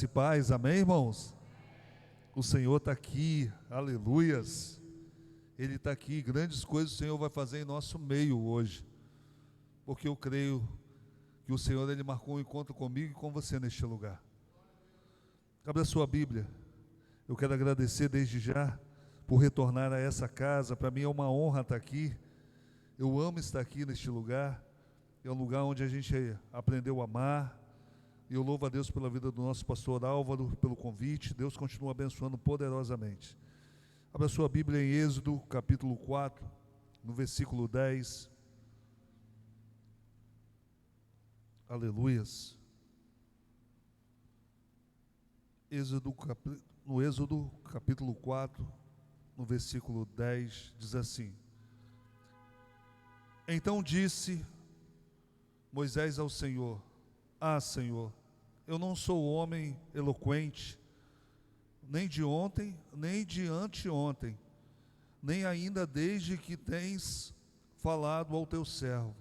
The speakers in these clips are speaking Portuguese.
E paz, amém, irmãos? O Senhor está aqui, aleluias. Ele está aqui, grandes coisas o Senhor vai fazer em nosso meio hoje, porque eu creio que o Senhor, Ele marcou um encontro comigo e com você neste lugar. Abra a sua Bíblia. Eu quero agradecer desde já por retornar a essa casa. Para mim é uma honra estar aqui. Eu amo estar aqui neste lugar. É um lugar onde a gente aprendeu a amar. E eu louvo a Deus pela vida do nosso pastor Álvaro, pelo convite. Deus continua abençoando poderosamente. Abra sua Bíblia em Êxodo, capítulo 4, no versículo 10. Aleluias. No Êxodo, capítulo 4, no versículo 10, diz assim: Então disse Moisés ao Senhor: Ah, Senhor, eu não sou homem eloquente, nem de ontem, nem de anteontem, nem ainda desde que tens falado ao teu servo,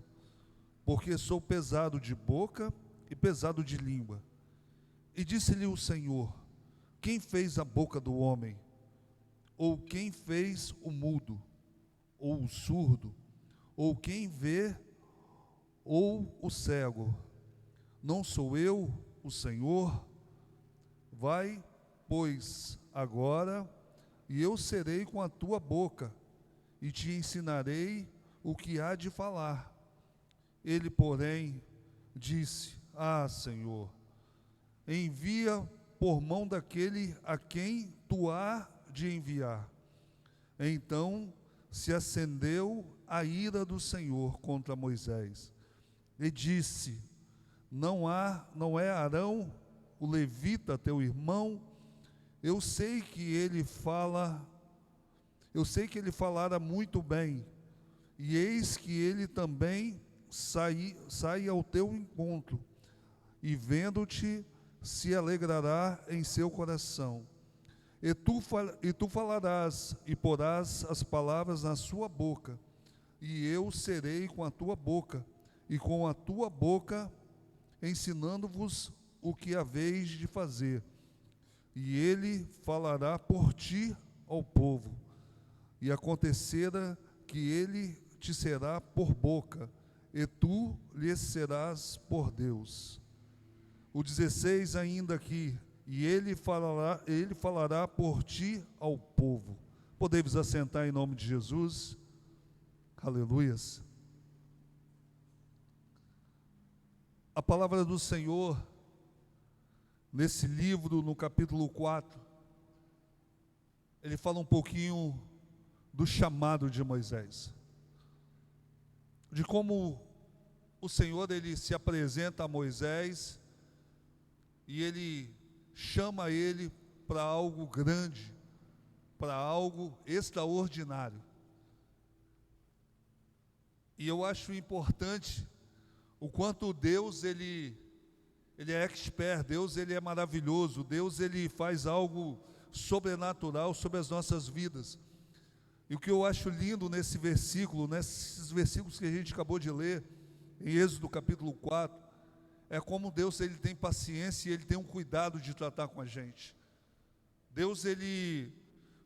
porque sou pesado de boca e pesado de língua. E disse-lhe o Senhor: Quem fez a boca do homem? Ou quem fez o mudo, ou o surdo, ou quem vê, ou o cego? Não sou eu, o Senhor? Vai, pois, agora, e eu serei com a tua boca, e te ensinarei o que há de falar. Ele, porém, disse: Ah, Senhor, envia por mão daquele a quem tu há de enviar. Então se acendeu a ira do Senhor contra Moisés, e disse: Não é Arão, o levita, teu irmão? Eu sei que ele falara muito bem, e eis que ele também sai ao teu encontro, e vendo-te se alegrará em seu coração. E tu falarás e porás as palavras na sua boca, e eu serei com a tua boca, e com a tua boca ensinando-vos o que haveis de fazer. E ele falará por ti ao povo, e acontecerá que ele te será por boca, e tu lhe serás por Deus. O 16 ainda aqui: e ele falará por ti ao povo. Podemos assentar em nome de Jesus. Aleluias. A palavra do Senhor, nesse livro, no capítulo 4, ele fala um pouquinho do chamado de Moisés, de como o Senhor, ele se apresenta a Moisés, e ele chama ele para algo grande, para algo extraordinário. E eu acho importante o quanto Deus, ele é expert, Deus, ele é maravilhoso, Deus, ele faz algo sobrenatural sobre as nossas vidas. E o que eu acho lindo nesses versículos que a gente acabou de ler, em Êxodo capítulo 4, é como Deus, ele tem paciência e ele tem um cuidado de tratar com a gente. Deus, ele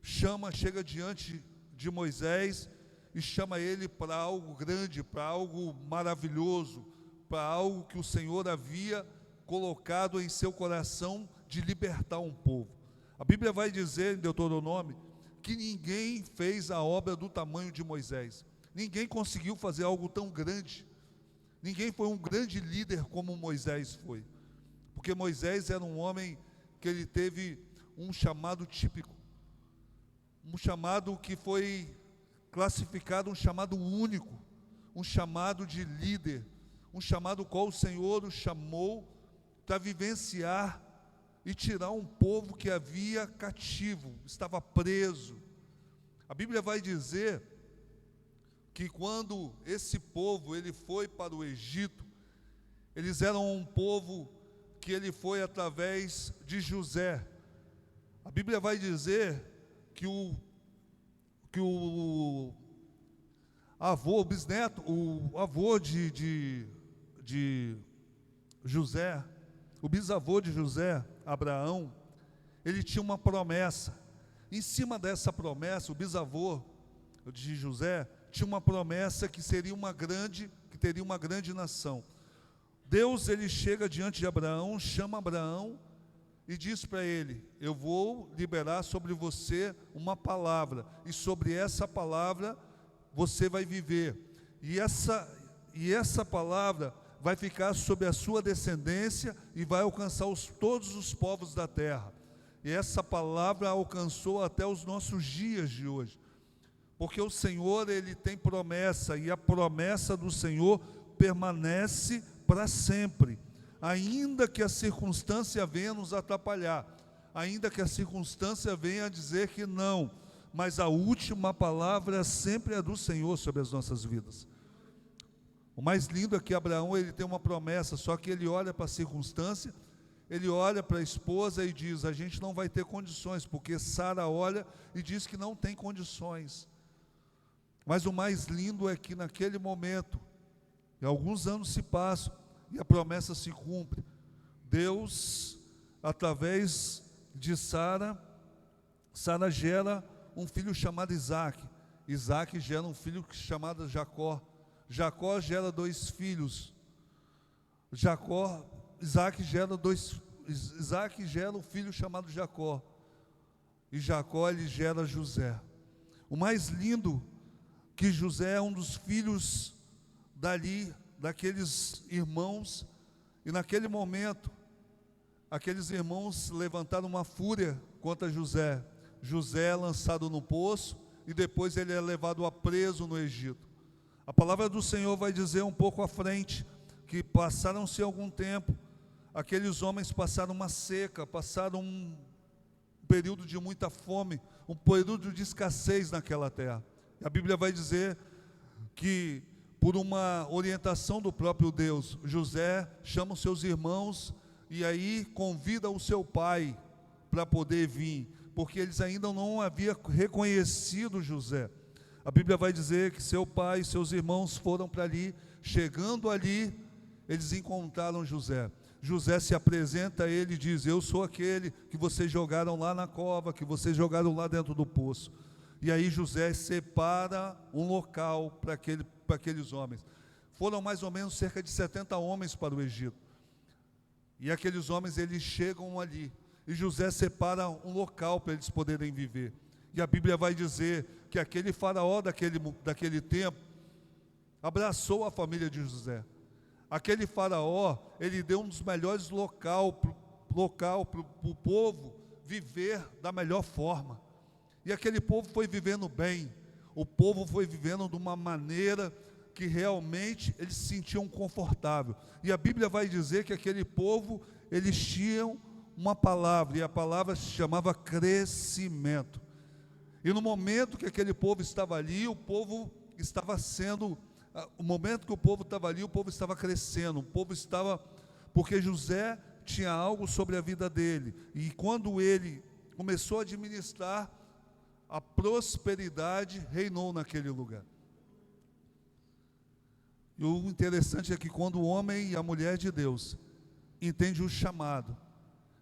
chega diante de Moisés e chama ele para algo grande, para algo maravilhoso, para algo que o Senhor havia colocado em seu coração, de libertar um povo. A Bíblia vai dizer em Deuteronômio que ninguém fez a obra do tamanho de Moisés. Ninguém conseguiu fazer algo tão grande. Ninguém foi um grande líder como Moisés foi. Porque Moisés era um homem que ele teve um chamado típico. Um chamado que foi classificado, um chamado único. Um chamado de líder. Um chamado qual o Senhor o chamou para vivenciar e tirar um povo que havia cativo, estava preso. A Bíblia vai dizer que quando esse povo ele foi para o Egito, eles eram um povo que ele foi através de José. A Bíblia vai dizer que o avô, o bisneto, o avô de José, o bisavô de José, Abraão, ele tinha uma promessa. Em cima dessa promessa, o bisavô de José tinha uma promessa que teria uma grande nação. Deus, ele chega diante de Abraão, chama Abraão e diz para ele: eu vou liberar sobre você uma palavra, e sobre essa palavra você vai viver, e essa palavra vai ficar sobre a sua descendência e vai alcançar todos os povos da terra. E essa palavra alcançou até os nossos dias de hoje, porque o Senhor, ele tem promessa, e a promessa do Senhor permanece para sempre, ainda que a circunstância venha nos atrapalhar, ainda que a circunstância venha dizer que não, mas a última palavra sempre é do Senhor sobre as nossas vidas. O mais lindo é que Abraão, ele tem uma promessa, só que ele olha para a circunstância, ele olha para a esposa e diz: a gente não vai ter condições, porque Sara olha e diz que não tem condições. Mas o mais lindo é que naquele momento, e alguns anos se passam, e a promessa se cumpre. Deus, através de Sara gera um filho chamado Isaac. Isaac gera um filho chamado Jacó. Jacó gera 2 filhos. Isaac gera um filho chamado Jacó. E Jacó, ele gera José. O mais lindo, que José é um dos filhos daqueles irmãos, e naquele momento, aqueles irmãos levantaram uma fúria contra José. José é lançado no poço, e depois ele é levado a preso no Egito. A palavra do Senhor vai dizer um pouco à frente, que passaram-se algum tempo, aqueles homens passaram uma seca, passaram um período de muita fome, um período de escassez naquela terra. A Bíblia vai dizer que, por uma orientação do próprio Deus, José chama os seus irmãos e aí convida o seu pai para poder vir, porque eles ainda não haviam reconhecido José. A Bíblia vai dizer que seu pai e seus irmãos foram para ali. Chegando ali, eles encontraram José. José se apresenta a ele e diz: eu sou aquele que vocês jogaram lá na cova, que vocês jogaram lá dentro do poço. E aí José separa um local para aqueles homens. Foram mais ou menos cerca de 70 homens para o Egito. E aqueles homens, eles chegam ali, e José separa um local para eles poderem viver. E a Bíblia vai dizer que aquele faraó daquele tempo abraçou a família de José. Aquele faraó, ele deu um dos melhores local para o povo viver da melhor forma. E aquele povo foi vivendo bem, o povo foi vivendo de uma maneira que realmente eles se sentiam confortável. E a Bíblia vai dizer que aquele povo, eles tinham uma palavra, e a palavra se chamava crescimento. E no momento que aquele povo estava ali, o povo estava crescendo, porque José tinha algo sobre a vida dele, e quando ele começou a administrar, a prosperidade reinou naquele lugar. E o interessante é que quando o homem e a mulher de Deus entende o chamado,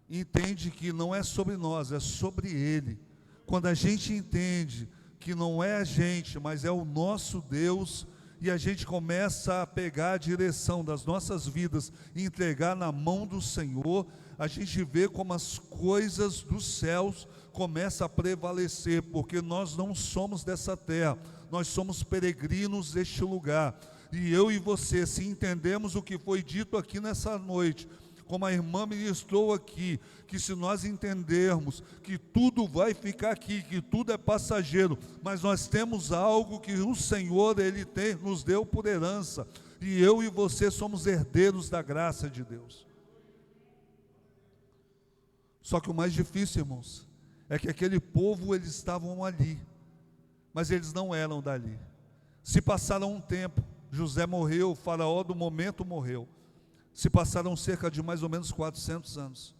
entende que não é sobre nós, é sobre Ele. Quando a gente entende que não é a gente, mas é o nosso Deus, e a gente começa a pegar a direção das nossas vidas e entregar na mão do Senhor, a gente vê como as coisas dos céus começam a prevalecer, porque nós não somos dessa terra, nós somos peregrinos deste lugar. E eu e você, se entendemos o que foi dito aqui nessa noite, como a irmã ministrou aqui, que se nós entendermos que tudo vai ficar aqui, que tudo é passageiro, mas nós temos algo que o Senhor, Ele nos deu por herança, e eu e você somos herdeiros da graça de Deus. Só que o mais difícil, irmãos, é que aquele povo, eles estavam ali, mas eles não eram dali. Se passaram um tempo, José morreu, o faraó do momento morreu. Se passaram cerca de mais ou menos 400 anos.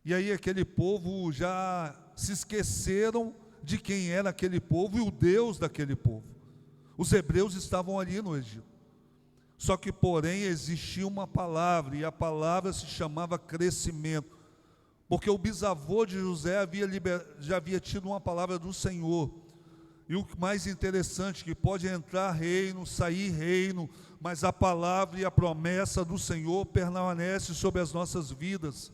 E aí aquele povo já se esqueceram de quem era aquele povo e o Deus daquele povo. Os hebreus estavam ali no Egito. Só que, porém, existia uma palavra, e a palavra se chamava crescimento. Porque o bisavô de José já havia tido uma palavra do Senhor. E o mais interessante, que pode entrar reino, sair reino, mas a palavra e a promessa do Senhor permanece sobre as nossas vidas.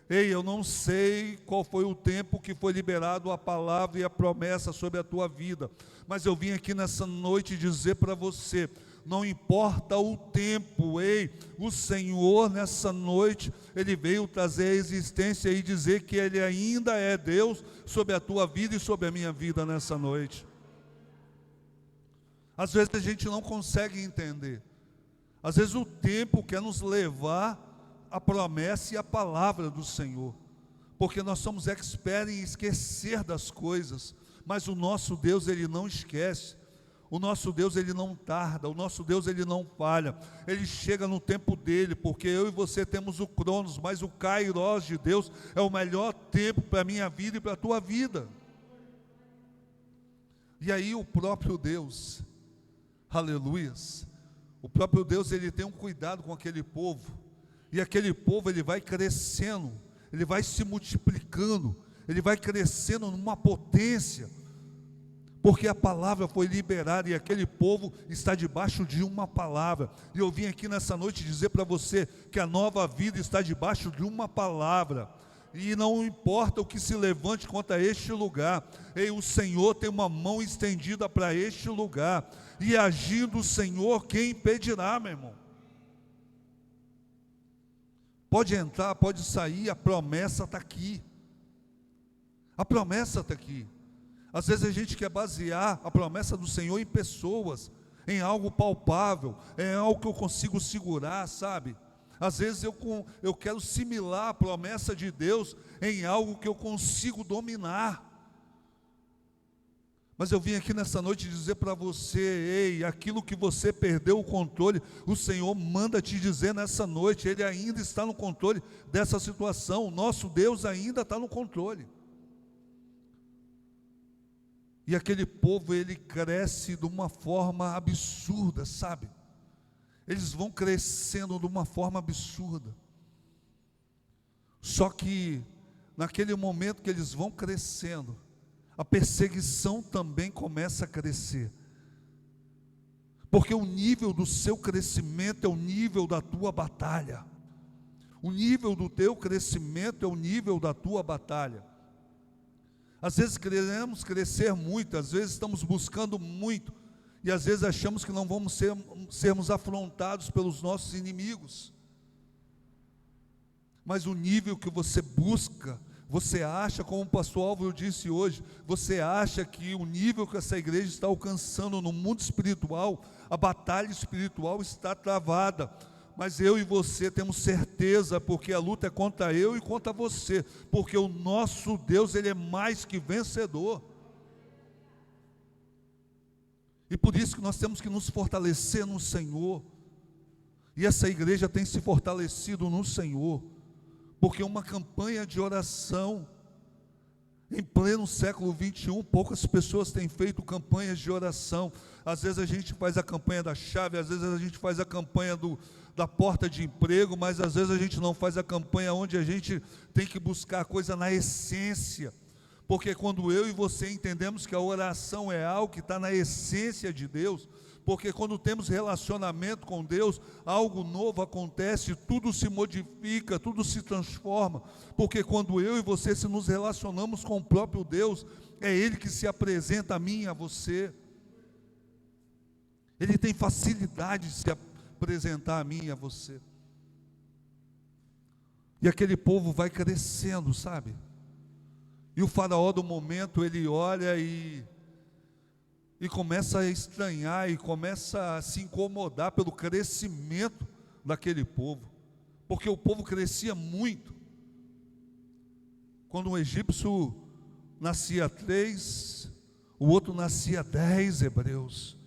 Ei, eu não sei qual foi o tempo que foi liberado a palavra e a promessa sobre a tua vida, mas eu vim aqui nessa noite dizer para você, não importa o tempo, ei, o Senhor nessa noite, Ele veio trazer a existência e dizer que Ele ainda é Deus sobre a tua vida e sobre a minha vida nessa noite. Às vezes a gente não consegue entender, às vezes o tempo quer nos levar a promessa e a palavra do Senhor, porque nós somos expertos em esquecer das coisas, mas o nosso Deus, Ele não esquece, o nosso Deus, Ele não tarda, o nosso Deus, Ele não falha, Ele chega no tempo dEle, porque eu e você temos o Cronos, mas o Kairos de Deus é o melhor tempo para a minha vida e para a tua vida. E aí o próprio Deus, aleluias, o próprio Deus, Ele tem um cuidado com aquele povo, e aquele povo, ele vai crescendo, ele vai se multiplicando, ele vai crescendo numa potência, porque a palavra foi liberada, e aquele povo está debaixo de uma palavra. E eu vim aqui nessa noite dizer para você, que a nova vida está debaixo de uma palavra, e não importa o que se levante contra este lugar, ei, o Senhor tem uma mão estendida para este lugar, e agindo o Senhor, quem impedirá, meu irmão? Pode entrar, pode sair, a promessa está aqui. A promessa está aqui. Às vezes a gente quer basear a promessa do Senhor em pessoas, em algo palpável, em algo que eu consigo segurar, sabe? Às vezes eu quero similar a promessa de Deus em algo que eu consigo dominar. Mas eu vim aqui nessa noite dizer para você, ei, aquilo que você perdeu o controle, o Senhor manda te dizer nessa noite, Ele ainda está no controle dessa situação, o nosso Deus ainda está no controle. E aquele povo, ele cresce de uma forma absurda, sabe? Eles vão crescendo de uma forma absurda. Só que, naquele momento que eles vão crescendo, a perseguição também começa a crescer, porque o nível do seu crescimento é o nível da tua batalha, o nível do teu crescimento é o nível da tua batalha. Às vezes queremos crescer muito, às vezes estamos buscando muito, e às vezes achamos que não vamos sermos afrontados pelos nossos inimigos, mas o nível que você busca, você acha, como o pastor Álvaro disse hoje, você acha que o nível que essa igreja está alcançando no mundo espiritual, a batalha espiritual está travada, mas eu e você temos certeza, porque a luta é contra eu e contra você, porque o nosso Deus, Ele é mais que vencedor, e por isso que nós temos que nos fortalecer no Senhor, e essa igreja tem se fortalecido no Senhor, porque uma campanha de oração, em pleno século 21, poucas pessoas têm feito campanhas de oração. Às vezes a gente faz a campanha da chave, às vezes a gente faz a campanha da porta de emprego, mas às vezes a gente não faz a campanha onde a gente tem que buscar a coisa na essência, porque quando eu e você entendemos que a oração é algo que está na essência de Deus, porque quando temos relacionamento com Deus, algo novo acontece, tudo se modifica, tudo se transforma, porque quando eu e você se nos relacionamos com o próprio Deus, é Ele que se apresenta a mim e a você, Ele tem facilidade de se apresentar a mim e a você, e aquele povo vai crescendo, sabe? E o faraó do momento, ele olha e começa a estranhar, e começa a se incomodar pelo crescimento daquele povo, porque o povo crescia muito. Quando um egípcio nascia 3, o outro nascia 10 hebreus.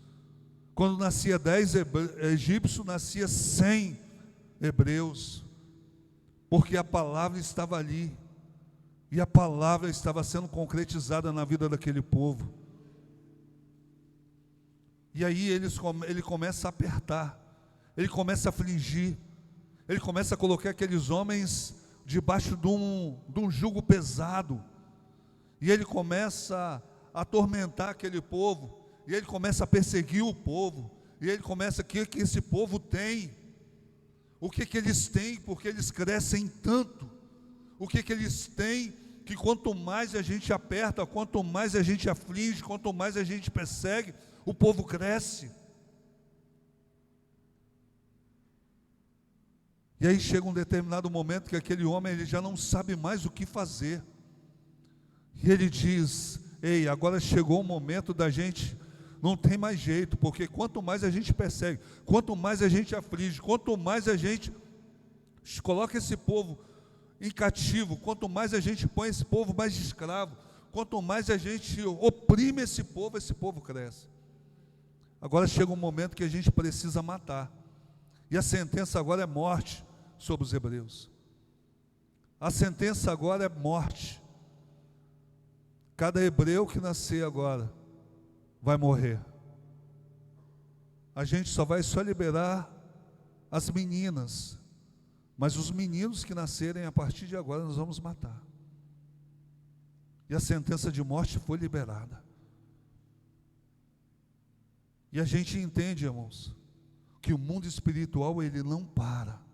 Quando nascia 10 egípcios, nascia 100 hebreus, porque a palavra estava ali, e a palavra estava sendo concretizada na vida daquele povo. E aí ele começa a apertar, ele começa a afligir, ele começa a colocar aqueles homens debaixo de um jugo pesado, e ele começa a atormentar aquele povo, e ele começa a perseguir o povo, e ele começa, o que esse povo tem? O que eles têm, porque eles crescem tanto? O que eles têm, que quanto mais a gente aperta, quanto mais a gente aflige, quanto mais a gente persegue, o povo cresce. E aí chega um determinado momento que aquele homem, ele já não sabe mais o que fazer, e ele diz: ei, agora chegou o momento da gente, não tem mais jeito, porque quanto mais a gente persegue, quanto mais a gente aflige, quanto mais a gente coloca esse povo em cativo, quanto mais a gente põe esse povo mais de escravo, quanto mais a gente oprime esse povo cresce. Agora chega um momento que a gente precisa matar, e a sentença agora é morte sobre os hebreus. A sentença agora é morte. Cada hebreu que nascer agora vai morrer. A gente só vai liberar as meninas, mas os meninos que nascerem a partir de agora nós vamos matar. E a sentença de morte foi liberada. E a gente entende, irmãos, que o mundo espiritual, ele não para.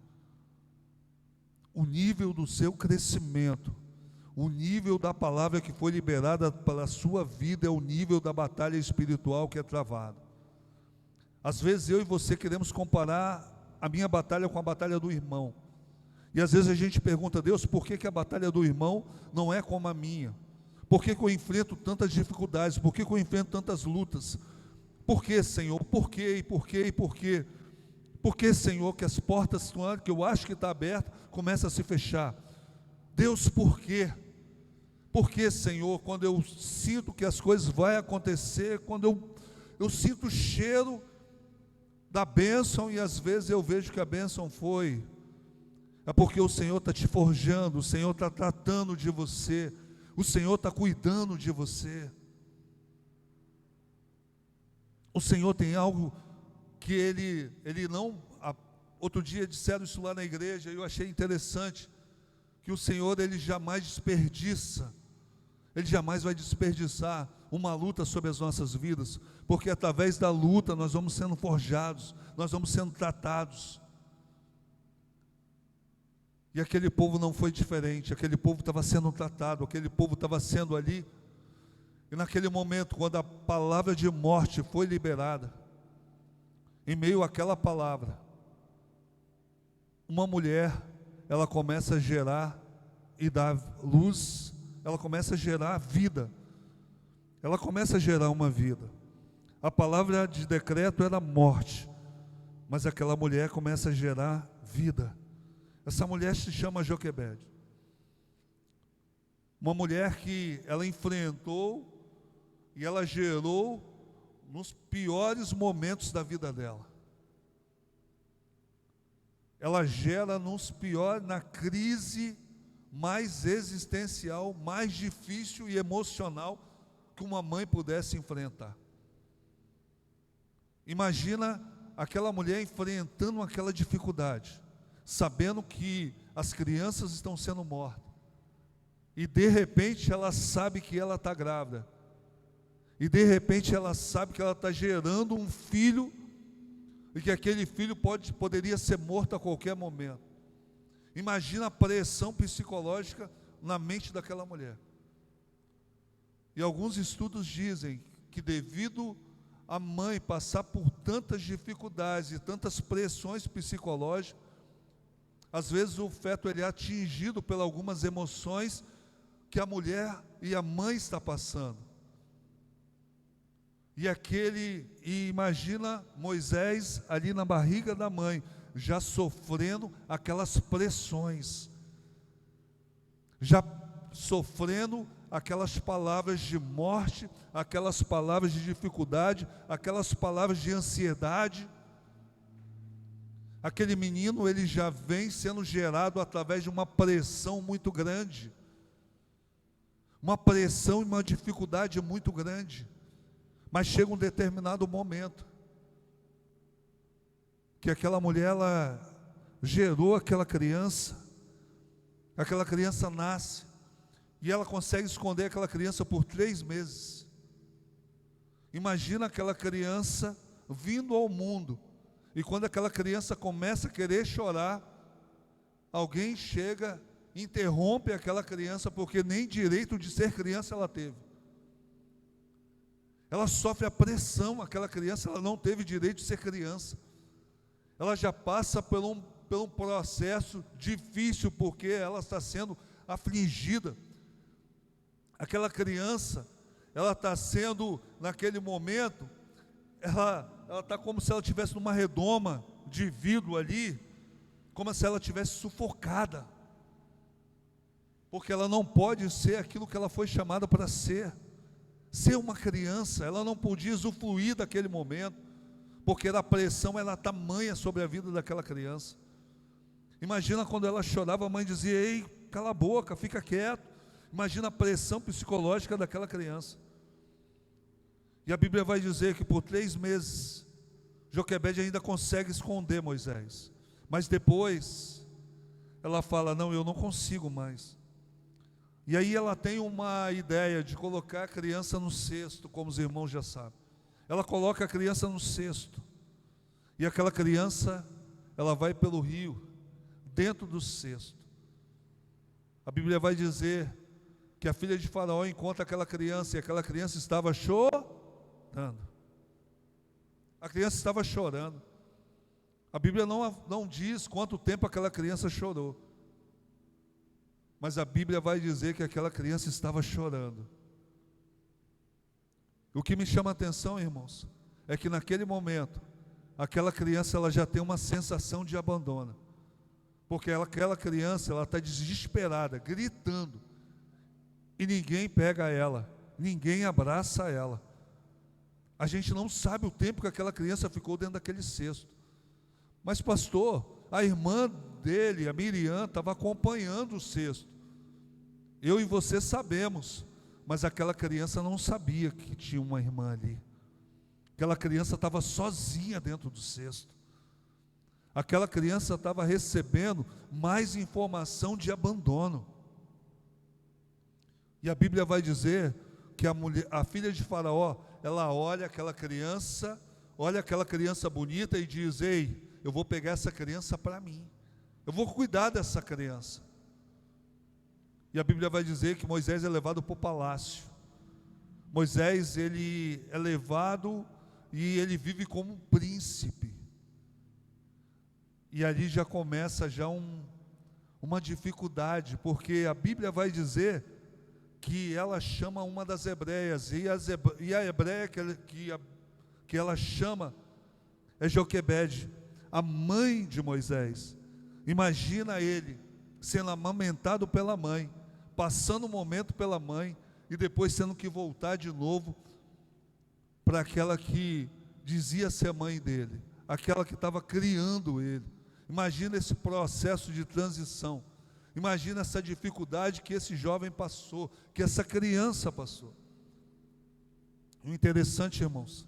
O nível do seu crescimento, o nível da palavra que foi liberada para a sua vida é o nível da batalha espiritual que é travado. Às vezes eu e você queremos comparar a minha batalha com a batalha do irmão. E às vezes a gente pergunta: Deus, por que a batalha do irmão não é como a minha? Por que eu enfrento tantas dificuldades? Por que eu enfrento tantas lutas? Por que, Senhor? Por quê? E por quê? E por quê? Por que, Senhor, que as portas que eu acho que está aberta começam a se fechar? Deus, por quê? Por que, Senhor, quando eu sinto que as coisas vão acontecer, quando eu sinto o cheiro da bênção e às vezes eu vejo que a bênção foi, é porque o Senhor está te forjando, o Senhor está tratando de você, o Senhor está cuidando de você. O Senhor tem algo que Ele não... Outro dia disseram isso lá na igreja, e eu achei interessante, que o Senhor, Ele jamais desperdiça, Ele jamais vai desperdiçar uma luta sobre as nossas vidas, porque através da luta nós vamos sendo forjados, nós vamos sendo tratados. E aquele povo não foi diferente, aquele povo estava sendo tratado, aquele povo estava sendo ali, e naquele momento, quando a palavra de morte foi liberada, em meio àquela palavra, uma mulher, ela começa a gerar e dar luz, ela começa a gerar vida, ela começa a gerar uma vida. A palavra de decreto era morte, mas aquela mulher começa a gerar vida. Essa mulher se chama Joquebede, uma mulher que ela enfrentou e ela gerou nos piores momentos da vida dela. Ela gera na crise mais existencial, mais difícil e emocional que uma mãe pudesse enfrentar. Imagina aquela mulher enfrentando aquela dificuldade, sabendo que as crianças estão sendo mortas, e de repente ela sabe que ela está grávida, e de repente ela sabe que ela está gerando um filho, e que aquele filho poderia ser morto a qualquer momento. Imagina a pressão psicológica na mente daquela mulher. E alguns estudos dizem que devido a mãe passar por tantas dificuldades e tantas pressões psicológicas, às vezes o feto ele é atingido por algumas emoções que a mulher e a mãe está passando. E imagina Moisés ali na barriga da mãe, já sofrendo aquelas pressões, já sofrendo aquelas palavras de morte, aquelas palavras de dificuldade, aquelas palavras de ansiedade. Aquele menino, ele já vem sendo gerado através de uma pressão muito grande, uma pressão e uma dificuldade muito grande. Mas chega um determinado momento que aquela mulher, ela gerou aquela criança nasce, e ela consegue esconder aquela criança por 3 meses. Imagina aquela criança vindo ao mundo, e quando aquela criança começa a querer chorar, alguém chega, interrompe aquela criança, porque nem direito de ser criança ela teve. Ela sofre a pressão, aquela criança, ela não teve direito de ser criança. Ela já passa por um processo difícil, porque ela está sendo afligida. Aquela criança, ela está sendo, naquele momento, ela está como se ela estivesse numa redoma de vidro ali, como se ela estivesse sufocada, porque ela não pode ser aquilo que ela foi chamada para ser uma criança. Ela não podia usufruir daquele momento, porque a pressão era tamanha sobre a vida daquela criança. Imagina quando ela chorava, a mãe dizia: ei, cala a boca, fica quieto. Imagina a pressão psicológica daquela criança. E a Bíblia vai dizer que por 3 meses, Joquebede ainda consegue esconder Moisés, mas depois, ela fala: não, eu não consigo mais. E aí ela tem uma ideia de colocar a criança no cesto, como os irmãos já sabem. Ela coloca a criança no cesto, e aquela criança, ela vai pelo rio, dentro do cesto. A Bíblia vai dizer que a filha de Faraó encontra aquela criança, e aquela criança estava chorando. A criança estava chorando. A Bíblia não diz quanto tempo aquela criança chorou, mas a Bíblia vai dizer que aquela criança estava chorando. O que me chama a atenção, irmãos, é que naquele momento, aquela criança, ela já tem uma sensação de abandono, porque aquela criança, ela está desesperada, gritando, e ninguém pega ela, ninguém abraça ela. A gente não sabe o tempo que aquela criança ficou dentro daquele cesto. Mas pastor, a irmã dele, a Miriam, estava acompanhando o cesto. Eu e você sabemos, mas aquela criança não sabia que tinha uma irmã ali. Aquela criança estava sozinha dentro do cesto. Aquela criança estava recebendo mais informação de abandono. E a Bíblia vai dizer que a filha de Faraó, ela olha aquela criança bonita e diz: ei, eu vou pegar essa criança para mim, eu vou cuidar dessa criança. E a Bíblia vai dizer que Moisés é levado para o palácio. Moisés, ele é levado e ele vive como um príncipe. E ali já começa uma dificuldade, porque a Bíblia vai dizer que ela chama uma das hebreias, e a hebreia que ela chama é Joquebede, a mãe de Moisés. Imagina ele sendo amamentado pela mãe, passando um momento pela mãe, e depois tendo que voltar de novo para aquela que dizia ser mãe dele, aquela que estava criando ele. Imagina esse processo de transição. Imagina essa dificuldade que esse jovem passou, que essa criança passou. O interessante, irmãos,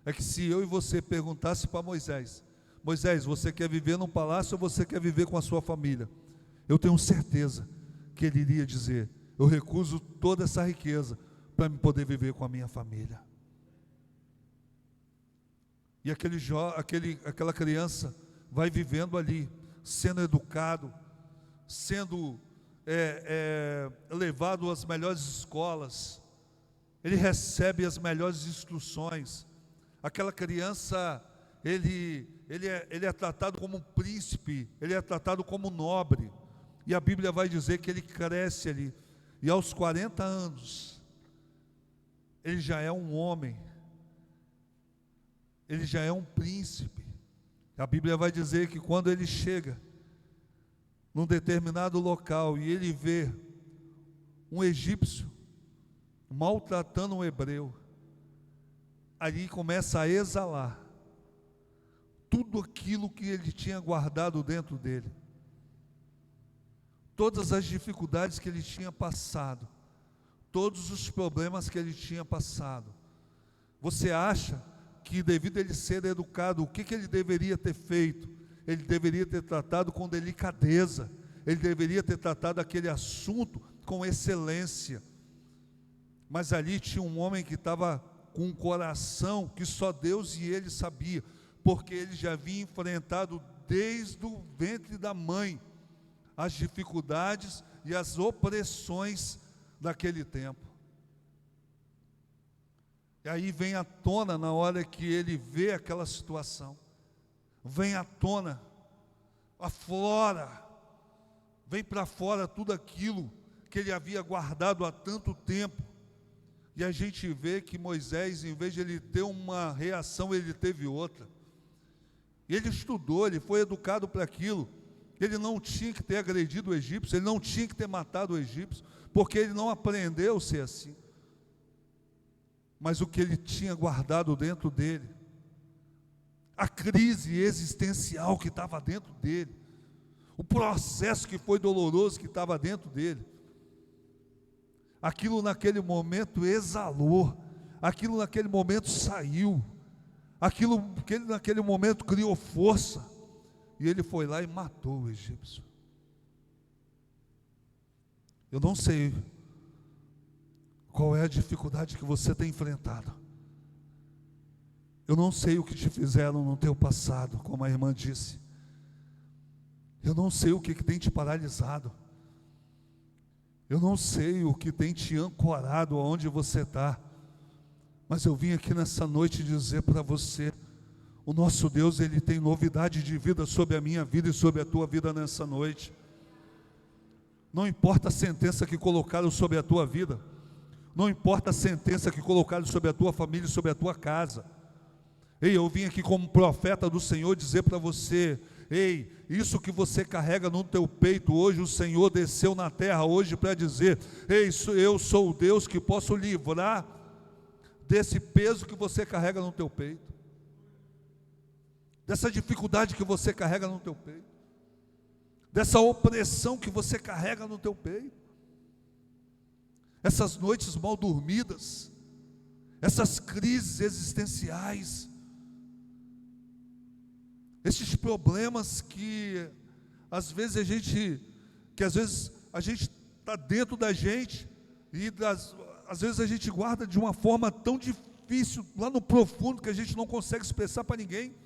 é que se eu e você perguntasse para Moisés: Moisés, você quer viver num palácio ou você quer viver com a sua família? Eu tenho certeza que ele iria dizer: eu recuso toda essa riqueza para me poder viver com a minha família. E aquela criança vai vivendo ali, sendo educado, sendo levado às melhores escolas, ele recebe as melhores instruções. Aquela criança, ele é tratado como um príncipe, ele é tratado como nobre, e a Bíblia vai dizer que ele cresce ali, e aos 40 anos, ele já é um homem, ele já é um príncipe. A Bíblia vai dizer que quando ele chega num determinado local e ele vê um egípcio maltratando um hebreu, ali começa a exalar tudo aquilo que ele tinha guardado dentro dele, todas as dificuldades que ele tinha passado, todos os problemas que ele tinha passado. Você acha que devido a ele ser educado, o que ele deveria ter feito? Ele deveria ter tratado com delicadeza, ele deveria ter tratado aquele assunto com excelência. Mas ali tinha um homem que estava com um coração que só Deus e ele sabia, porque ele já havia enfrentado desde o ventre da mãe as dificuldades e as opressões daquele tempo. E aí vem à tona, na hora que ele vê aquela situação, vem à tona, aflora, vem para fora tudo aquilo que ele havia guardado há tanto tempo. E a gente vê que Moisés, em vez de ele ter uma reação, ele teve outra. Ele estudou, ele foi educado para aquilo. Ele não tinha que ter agredido o egípcio, ele não tinha que ter matado o egípcio, porque ele não aprendeu a ser assim. Mas o que ele tinha guardado dentro dele, a crise existencial que estava dentro dele, o processo que foi doloroso que estava dentro dele, aquilo naquele momento exalou, aquilo naquele momento saiu, aquilo que ele naquele momento criou força, e ele foi lá e matou o egípcio. Eu não sei qual é a dificuldade que você tem enfrentado, eu não sei o que te fizeram no teu passado, como a irmã disse, eu não sei o que tem te paralisado, eu não sei o que tem te ancorado aonde você está, mas eu vim aqui nessa noite dizer para você, o nosso Deus, Ele tem novidade de vida sobre a minha vida e sobre a tua vida nessa noite. Não importa a sentença que colocaram sobre a tua vida, não importa a sentença que colocaram sobre a tua família e sobre a tua casa. Ei, eu vim aqui como profeta do Senhor dizer para você, ei, isso que você carrega no teu peito hoje, o Senhor desceu na terra hoje para dizer, ei, eu sou o Deus que posso livrar desse peso que você carrega no teu peito, dessa dificuldade que você carrega no teu peito, dessa opressão que você carrega no teu peito, essas noites mal dormidas, essas crises existenciais, esses problemas que às vezes a gente está dentro da gente e às vezes a gente guarda de uma forma tão difícil, lá no profundo, que a gente não consegue expressar para ninguém,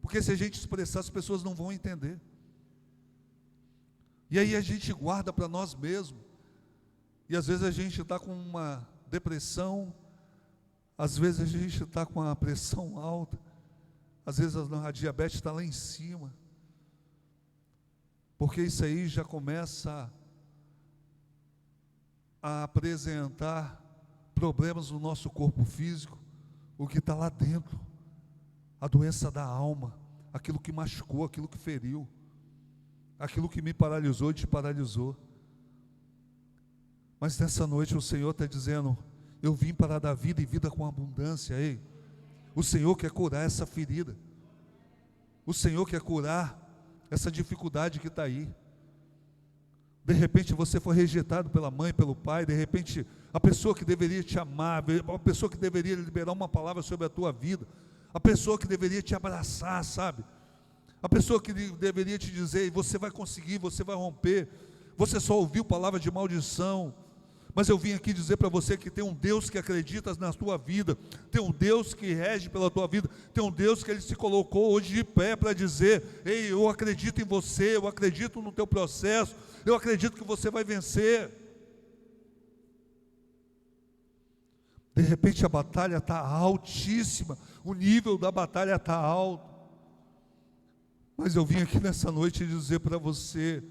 porque se a gente expressar, as pessoas não vão entender, e aí a gente guarda para nós mesmos, e às vezes a gente está com uma depressão, às vezes a gente está com a pressão alta, às vezes a diabetes está lá em cima, porque isso aí já começa a apresentar problemas no nosso corpo físico, o que está lá dentro, a doença da alma, aquilo que machucou, aquilo que feriu, aquilo que me paralisou e te paralisou. Mas nessa noite o Senhor está dizendo, eu vim para dar vida e vida com abundância. Ei, o Senhor quer curar essa ferida, o Senhor quer curar essa dificuldade que está aí. De repente você foi rejeitado pela mãe, pelo pai, de repente a pessoa que deveria te amar, a pessoa que deveria liberar uma palavra sobre a tua vida, a pessoa que deveria te abraçar, sabe? A pessoa que deveria te dizer, você vai conseguir, você vai romper, você só ouviu palavra de maldição. Mas eu vim aqui dizer para você que tem um Deus que acredita na tua vida, tem um Deus que rege pela tua vida, tem um Deus que Ele se colocou hoje de pé para dizer, ei, eu acredito em você, eu acredito no teu processo, eu acredito que você vai vencer. De repente a batalha está altíssima, o nível da batalha está alto, mas eu vim aqui nessa noite dizer para você,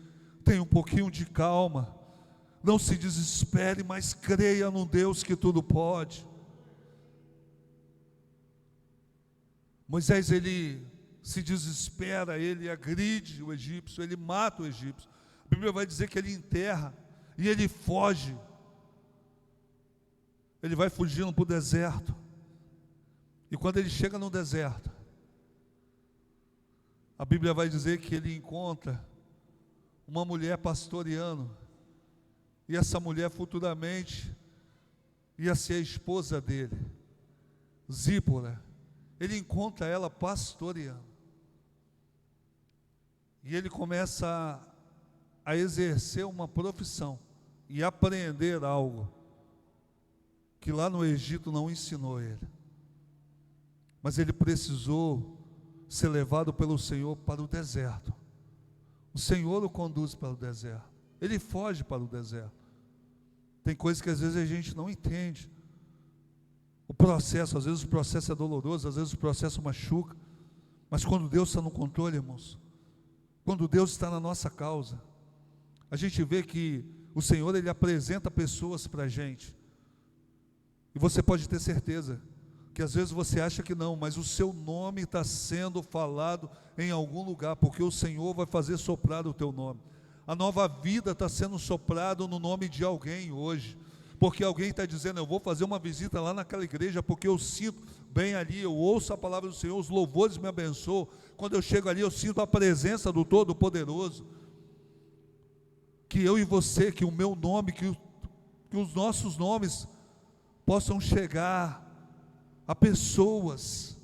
tenha um pouquinho de calma, não se desespere, mas creia num Deus que tudo pode. Moisés, ele se desespera, ele agride o egípcio, ele mata o egípcio. A Bíblia vai dizer que ele enterra e ele foge. Ele vai fugindo para o deserto. E quando ele chega no deserto, a Bíblia vai dizer que ele encontra uma mulher pastoreando. E essa mulher futuramente ia ser a esposa dele, Zípora. ele encontra ela pastoreando. E ele começa a exercer uma profissão e aprender algo que lá no Egito não ensinou ele. Mas ele precisou ser levado pelo Senhor para o deserto. O Senhor o conduz para o deserto. Ele foge para o deserto. Tem coisas que às vezes a gente não entende. O processo, às vezes o processo é doloroso, às vezes o processo machuca. Mas quando Deus está no controle, irmãos, quando Deus está na nossa causa, a gente vê que o Senhor, Ele apresenta pessoas para a gente. E você pode ter certeza que às vezes você acha que não, mas o seu nome está sendo falado em algum lugar, porque o Senhor vai fazer soprar o teu nome. A nova vida está sendo soprado no nome de alguém hoje, porque alguém está dizendo, eu vou fazer uma visita lá naquela igreja, porque eu sinto bem ali, eu ouço a palavra do Senhor, os louvores me abençoam, quando eu chego ali eu sinto a presença do Todo-Poderoso. Que eu e você, que o meu nome, que os nossos nomes possam chegar a pessoas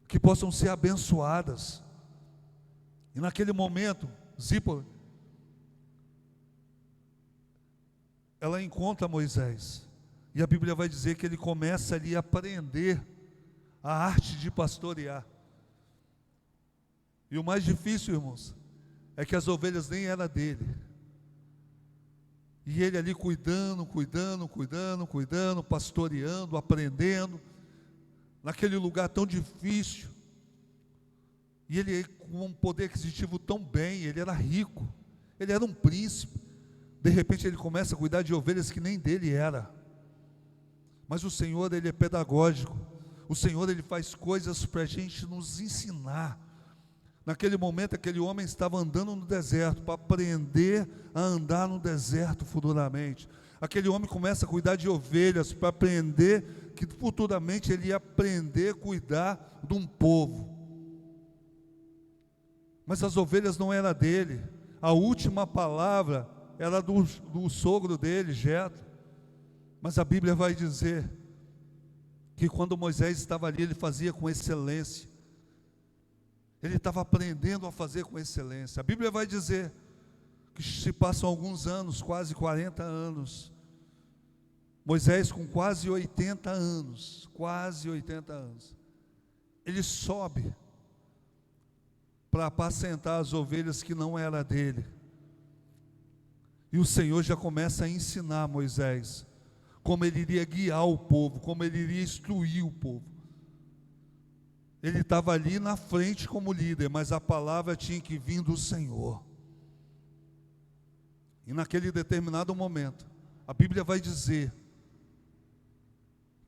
que possam ser abençoadas. E naquele momento, Zípora, ela encontra Moisés, e a Bíblia vai dizer que ele começa ali a aprender a arte de pastorear. E o mais difícil, irmãos, é que as ovelhas nem eram dele. E ele ali cuidando, pastoreando, aprendendo, naquele lugar tão difícil. E ele com um poder aquisitivo tão bem, ele era rico, ele era um príncipe. De repente ele começa a cuidar de ovelhas que nem dele era. Mas o Senhor, Ele é pedagógico. O Senhor, Ele faz coisas para a gente nos ensinar. Naquele momento, aquele homem estava andando no deserto, para aprender a andar no deserto futuramente. Aquele homem começa a cuidar de ovelhas, para aprender que futuramente ele ia aprender a cuidar de um povo. Mas as ovelhas não eram dele. A última palavra era do sogro dele, Jetro. Mas a Bíblia vai dizer que quando Moisés estava ali, ele fazia com excelência. Ele estava aprendendo a fazer com excelência. A Bíblia vai dizer que se passam alguns anos, quase 40 anos. Moisés com quase 80 anos, ele sobe para apacentar as ovelhas que não era dele. E o Senhor já começa a ensinar Moisés como ele iria guiar o povo, como ele iria instruir o povo. Ele estava ali na frente como líder, mas a palavra tinha que vir do Senhor. E naquele determinado momento, a Bíblia vai dizer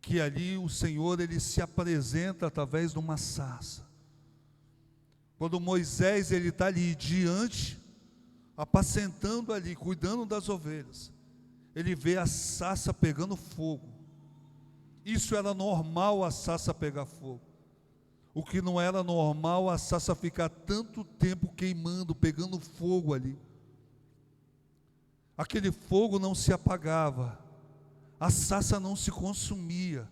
que ali o Senhor, Ele se apresenta através de uma sarça. Quando Moisés, ele está ali diante, apacentando ali, cuidando das ovelhas, ele vê a sarça pegando fogo. Isso era normal, a sarça pegar fogo. O que não era normal, a sarça ficar tanto tempo queimando, pegando fogo ali. Aquele fogo não se apagava, a sarça não se consumia.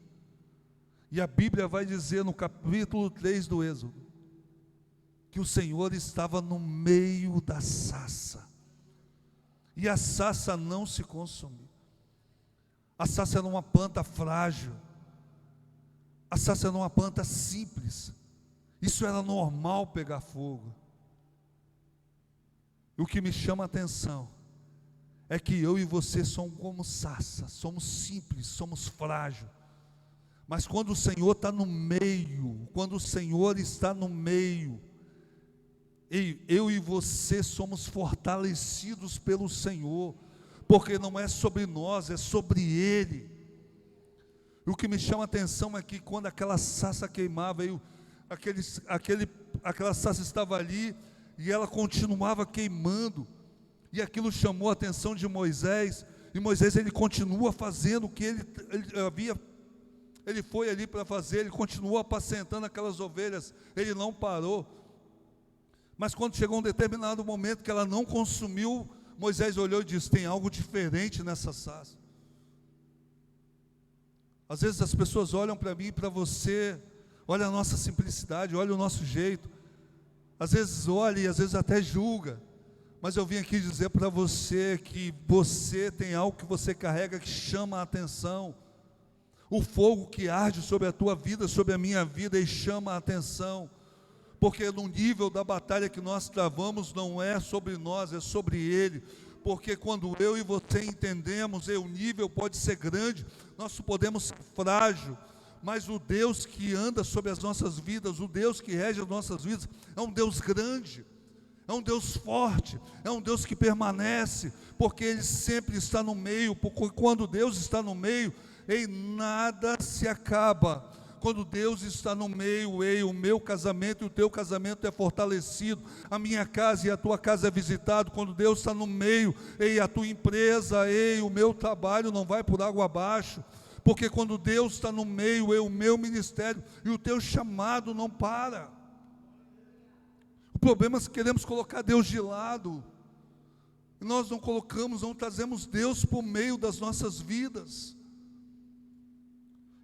E a Bíblia vai dizer no capítulo 3 do Êxodo, que o Senhor estava no meio da sarça. E a sarça não se consumiu. A sarça era uma planta frágil. A sarça era uma planta simples. Isso era normal pegar fogo. E o que me chama a atenção é que eu e você somos como sarça. Somos simples, somos frágeis. Mas quando o Senhor está no meio, quando o Senhor está no meio, eu e você somos fortalecidos pelo Senhor, porque não é sobre nós, é sobre Ele. O que me chama a atenção é que quando aquela sarça queimava, aquela sarça estava ali, e ela continuava queimando, e aquilo chamou a atenção de Moisés, e Moisés ele continua fazendo o que ele foi ali para fazer, ele continuou apacentando aquelas ovelhas, ele não parou. Mas quando chegou um determinado momento que ela não consumiu, Moisés olhou e disse: tem algo diferente nessa sarça. Às vezes as pessoas olham para mim e para você olha a nossa simplicidade, olha o nosso jeito. Às vezes olha e às vezes até julga. Mas eu vim aqui dizer para você que você tem algo que você carrega que chama a atenção. O fogo que arde sobre a tua vida, sobre a minha vida, e chama a atenção. Porque no nível da batalha que nós travamos não é sobre nós, é sobre Ele. Porque quando eu e você entendemos, o nível pode ser grande, nós podemos ser frágil, mas o Deus que anda sobre as nossas vidas, o Deus que rege as nossas vidas, é um Deus grande, é um Deus forte, é um Deus que permanece, porque Ele sempre está no meio. Porque quando Deus está no meio, nada se acaba. Quando Deus está no meio, o meu casamento e o teu casamento é fortalecido, a minha casa e a tua casa é visitado. Quando Deus está no meio, a tua empresa, o meu trabalho não vai por água abaixo. Porque quando Deus está no meio, o meu ministério e o teu chamado não para. O problema é que queremos colocar Deus de lado, e nós não colocamos, não trazemos Deus por meio das nossas vidas.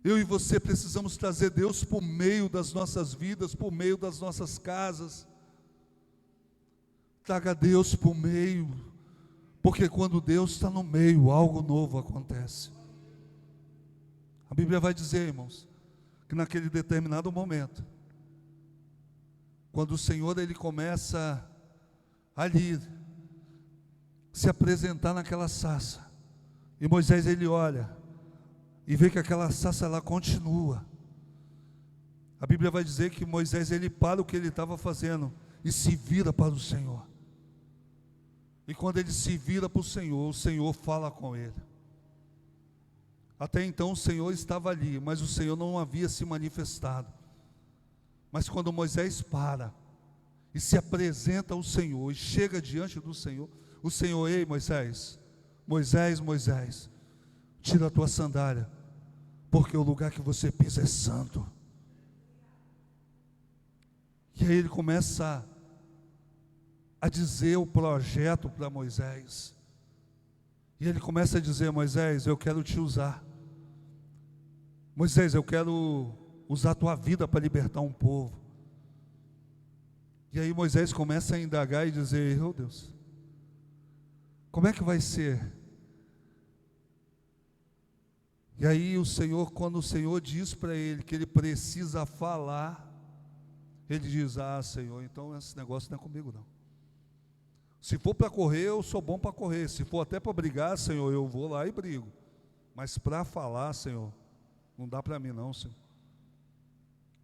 Eu e você precisamos trazer Deus por meio das nossas vidas, por meio das nossas casas. Traga Deus por meio, porque quando Deus está no meio, algo novo acontece. A Bíblia vai dizer, irmãos, que naquele determinado momento, quando o Senhor ele começa ali se apresentar naquela sarça, e Moisés ele olha e vê que aquela sarça ela continua. A Bíblia vai dizer que Moisés ele para o que ele estava fazendo e se vira para o Senhor. E quando ele se vira para o Senhor fala com ele. Até então o Senhor estava ali, mas o Senhor não havia se manifestado. Mas quando Moisés para e se apresenta ao Senhor e chega diante do Senhor, o Senhor: ei Moisés, Moisés, Moisés, tira a tua sandália, porque o lugar que você pisa é santo. E aí ele começa a dizer o projeto para Moisés. E ele começa a dizer: Moisés, eu quero te usar. Moisés, eu quero usar a tua vida para libertar um povo. E aí Moisés começa a indagar e dizer: oh Deus, como é que vai ser? E aí o Senhor, quando o Senhor diz para ele que ele precisa falar, ele diz: ah Senhor, então esse negócio não é comigo não. Se for para correr, eu sou bom para correr. Se for até para brigar, Senhor, eu vou lá e brigo. Mas para falar, Senhor, não dá para mim não, Senhor.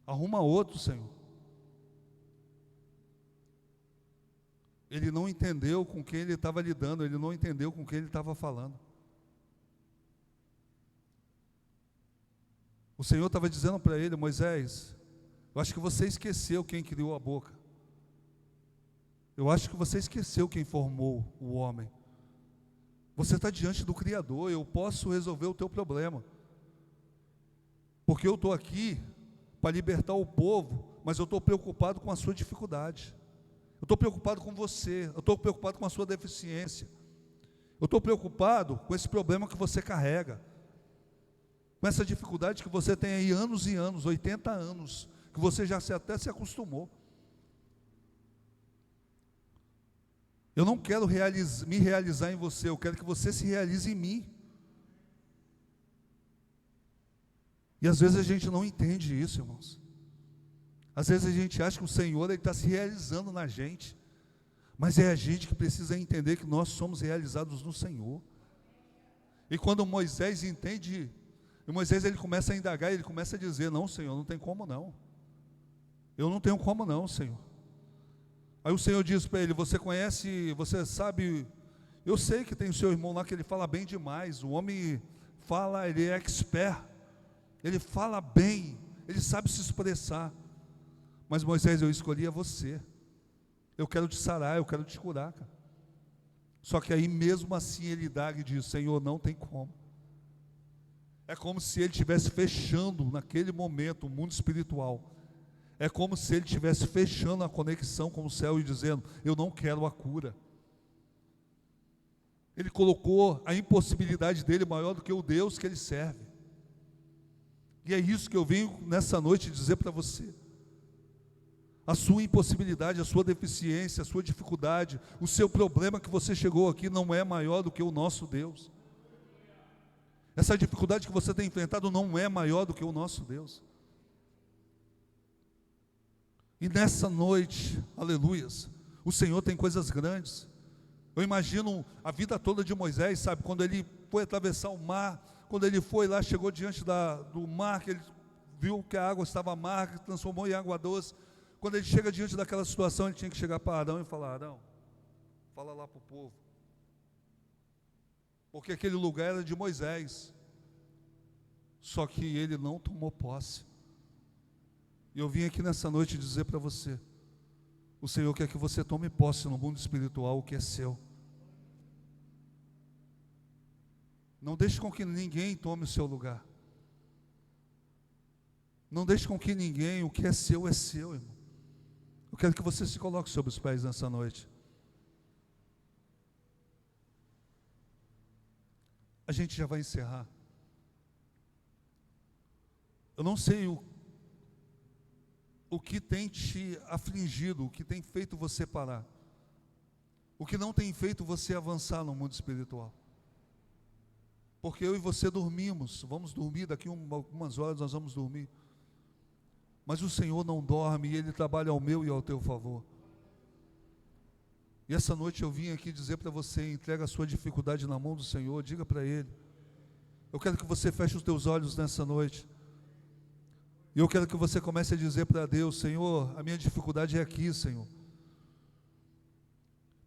Arruma outro, Senhor. Ele não entendeu com quem ele estava lidando, ele não entendeu com quem ele estava falando. O Senhor estava dizendo para ele: Moisés, eu acho que você esqueceu quem criou a boca. Eu acho que você esqueceu quem formou o homem. Você está diante do Criador, eu posso resolver o teu problema. Porque eu estou aqui para libertar o povo, mas eu estou preocupado com a sua dificuldade. Eu estou preocupado com você, eu estou preocupado com a sua deficiência. Eu estou preocupado com esse problema que você carrega, com essa dificuldade que você tem aí anos e anos, 80 anos, que você já até se acostumou. Eu não quero me realizar em você, eu quero que você se realize em mim. E às vezes a gente não entende isso, irmãos. Às vezes a gente acha que o Senhor está se realizando na gente, mas é a gente que precisa entender que nós somos realizados no Senhor. E quando Moisés entende, e Moisés ele começa a indagar, ele começa a dizer: não Senhor, não tem como não, eu não tenho como não, Senhor. Aí o Senhor diz para ele: você conhece, você sabe, eu sei que tem o seu irmão lá que ele fala bem demais, o homem fala, ele é expert, ele fala bem, ele sabe se expressar. Mas Moisés, eu escolhi a você, eu quero te sarar, eu quero te curar, cara. Só que aí mesmo assim ele indaga e diz: Senhor, não tem como. É como se ele estivesse fechando naquele momento o mundo espiritual. É como se ele estivesse fechando a conexão com o céu e dizendo: eu não quero a cura. Ele colocou a impossibilidade dele maior do que o Deus que ele serve. E é isso que eu venho nessa noite dizer para você. A sua impossibilidade, a sua deficiência, a sua dificuldade, o seu problema que você chegou aqui não é maior do que o nosso Deus. Essa dificuldade que você tem enfrentado não é maior do que o nosso Deus. E nessa noite, aleluias, o Senhor tem coisas grandes. Eu imagino a vida toda de Moisés, sabe, quando ele foi atravessar o mar, quando ele foi lá, chegou diante do mar, que ele viu que a água estava amarga, que transformou em água doce. Quando ele chega diante daquela situação, ele tinha que chegar para Arão e falar: Arão, fala lá para o povo. Porque aquele lugar era de Moisés. Só que ele não tomou posse. E eu vim aqui nessa noite dizer para você: o Senhor quer que você tome posse no mundo espiritual o que é seu. Não deixe com que ninguém tome o seu lugar. Não deixe com que ninguém, o que é seu, irmão. Eu quero que você se coloque sobre os pés nessa noite. A gente já vai encerrar. Eu não sei o que tem te afligido, o que tem feito você parar, o que não tem feito você avançar no mundo espiritual. Porque eu e você dormimos, vamos dormir, daqui algumas horas nós vamos dormir. Mas o Senhor não dorme e Ele trabalha ao meu e ao teu favor. E essa noite eu vim aqui dizer para você: entrega a sua dificuldade na mão do Senhor, diga para Ele. Eu quero que você feche os teus olhos nessa noite. E eu quero que você comece a dizer para Deus: Senhor, a minha dificuldade é aqui, Senhor.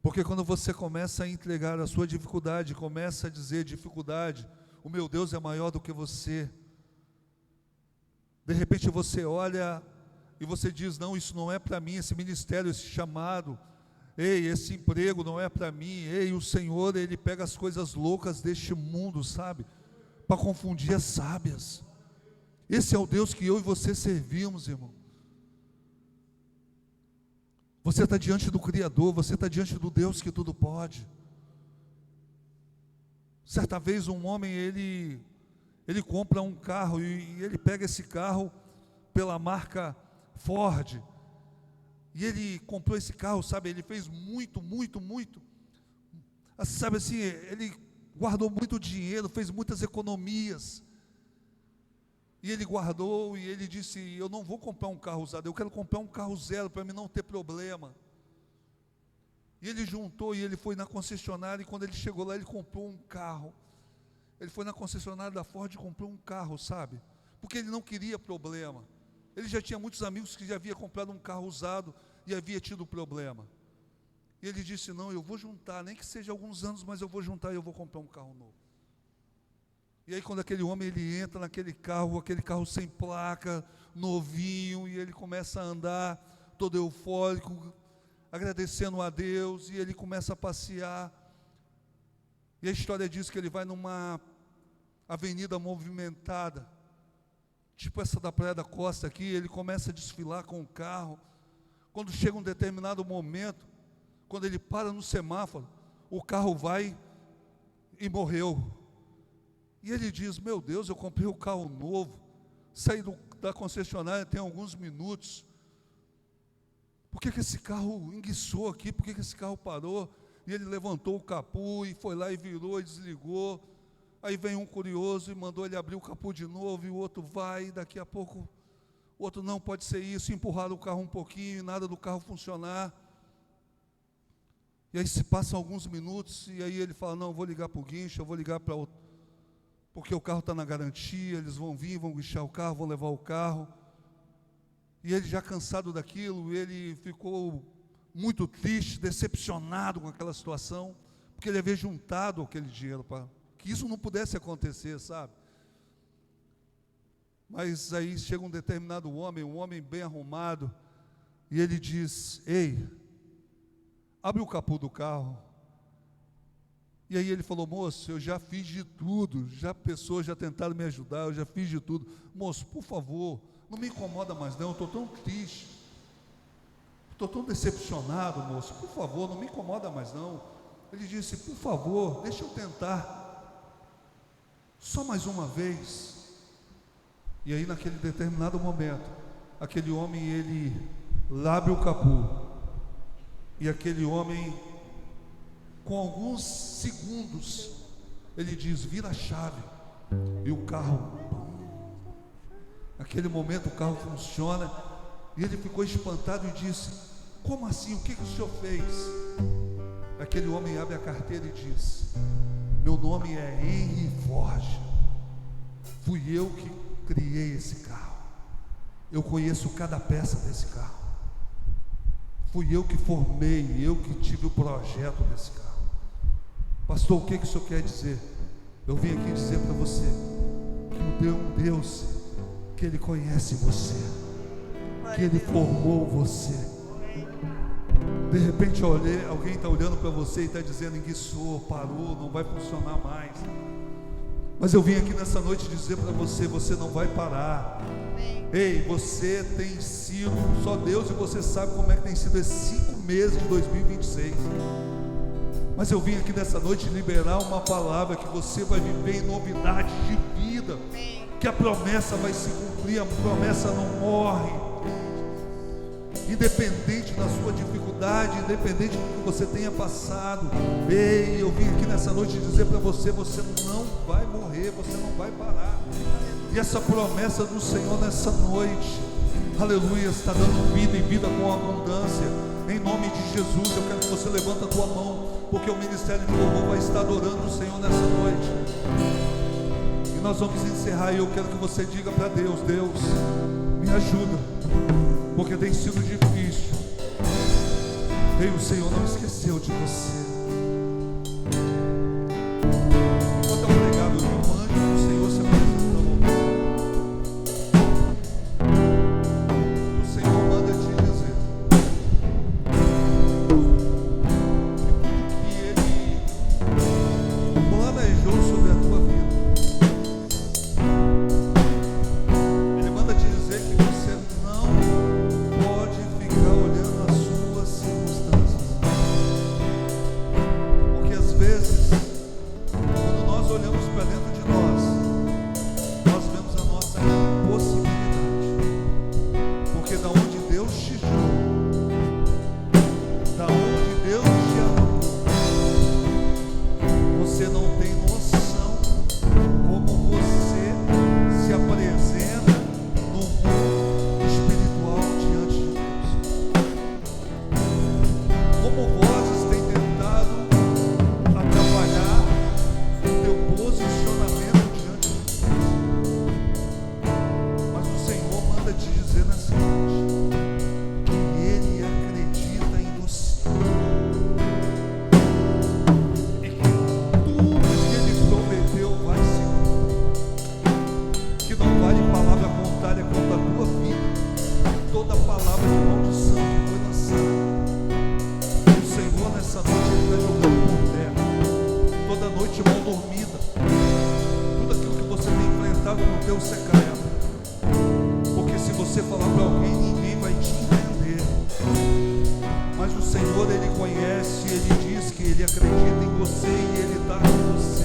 Porque quando você começa a entregar a sua dificuldade, começa a dizer: dificuldade, o meu Deus é maior do que você. De repente você olha e você diz: não, isso não é para mim, esse ministério, esse chamado, ei, esse emprego não é para mim. Ei, o Senhor, Ele pega as coisas loucas deste mundo, sabe, para confundir as sábias. Esse é o Deus que eu e você servimos, irmão. Você está diante do Criador, você está diante do Deus que tudo pode. Certa vez um homem, ele compra um carro e ele pega esse carro pela marca Ford. E ele comprou esse carro, sabe, ele fez muito, sabe assim, ele guardou muito dinheiro, fez muitas economias. E ele guardou e ele disse: eu não vou comprar um carro usado, eu quero comprar um carro zero para mim não ter problema. E ele juntou e ele foi na concessionária, e quando ele chegou lá, ele comprou um carro. Ele foi na concessionária da Ford e comprou um carro, sabe? Porque ele não queria problema. Ele já tinha muitos amigos que já havia comprado um carro usado e havia tido problema. E ele disse: não, eu vou juntar, nem que seja alguns anos, mas eu vou juntar e eu vou comprar um carro novo. E aí quando aquele homem ele entra naquele carro sem placa, novinho, e ele começa a andar todo eufórico, agradecendo a Deus, e ele começa a passear. E a história diz que ele vai numa avenida movimentada, tipo essa da Praia da Costa aqui, ele começa a desfilar com o carro. Quando chega um determinado momento, quando ele para no semáforo, o carro vai e morreu. E ele diz: meu Deus, eu comprei um carro novo, saí da concessionária tem alguns minutos, por que esse carro enguiçou aqui, por que esse carro parou? E ele levantou o capô e foi lá e virou e desligou. Aí vem um curioso e mandou ele abrir o capô de novo, e o outro vai, e daqui a pouco o outro: não, pode ser isso. Empurraram o carro um pouquinho e nada do carro funcionar. E aí se passam alguns minutos, e aí ele fala: não, eu vou ligar para o guincho, eu vou ligar para o... porque o carro está na garantia, eles vão vir, vão guinchar o carro, vão levar o carro. E ele já cansado daquilo, ele ficou muito triste, decepcionado com aquela situação, porque ele havia juntado aquele dinheiro para que isso não pudesse acontecer, sabe? Mas aí chega um determinado homem, um homem bem arrumado, e ele diz: ei, abre o capô do carro. E aí ele falou: moço, eu já fiz de tudo, pessoas já tentaram me ajudar, eu já fiz de tudo. Moço, por favor, não me incomoda mais não, eu estou tão triste, estou tão decepcionado, moço, por favor, não me incomoda mais não. Ele disse: por favor, deixa eu tentar, só mais uma vez. E aí naquele determinado momento, aquele homem, ele abre o capô, e aquele homem, com alguns segundos, ele diz: vira a chave, e o carro, naquele momento o carro funciona, e ele ficou espantado e disse: como assim? O que o senhor fez? Aquele homem abre a carteira e diz: meu nome é Henry Ford, fui eu que criei esse carro, eu conheço cada peça desse carro, fui eu que formei, eu que tive o projeto desse carro. Pastor, o que o senhor quer dizer? Eu vim aqui dizer para você que um Deus, que Ele conhece você, que Ele formou você. De repente alguém está olhando para você e está dizendo: enguiçou, parou, não vai funcionar mais. Mas eu vim aqui nessa noite dizer para você: você não vai parar. Ei, você tem sido, só Deus e você sabe como é que tem sido esses 5 meses de 2026. Mas eu vim aqui nessa noite liberar uma palavra que você vai viver em novidade de vida, que a promessa vai se cumprir, a promessa não morre. Independente da sua dificuldade, independente do que você tenha passado, ei, eu vim aqui nessa noite dizer para você: você não vai morrer, você não vai parar. E essa promessa do Senhor nessa noite, aleluia, está dando vida e vida com abundância. Em nome de Jesus, eu quero que você levanta a tua mão, porque o ministério de louvor vai estar adorando o Senhor nessa noite. E nós vamos encerrar, e eu quero que você diga para Deus: Deus, me ajuda, porque tem sido difícil. Ei, o Senhor não esqueceu de você. Enquanto eu pregava, eu vi um anjo do Senhor se apresentando. O Senhor manda te dizer que tudo que Ele planejou sobre a tua vida, Ele manda te dizer que você não pode ficar olhando as suas circunstâncias, porque às vezes, quando nós olhamos para dentro de nós, nós vemos a nossa impossibilidade, porque da onde Deus te jogou, da onde Deus te arrancou, você não tem noção como você se apresenta no mundo espiritual diante de Deus. Como vozes têm tentado atrapalhar o teu posicionamento diante de Deus. Mas o Senhor manda te dizer nessa noite que Ele acredita em você, e que tudo que Ele prometeu vai se cumprir, que não vale palavra contrária contra a tua vida, e toda palavra de maldição que foi lançada, o Senhor nessa noite Ele vai jogando por terra. Toda noite mal dormida, tudo aquilo que você tem enfrentado no teu secreto, porque se você falar para alguém, ninguém vai te entender. Mas o Senhor, Ele conhece, Ele diz que Ele acredita em você e Ele está com você.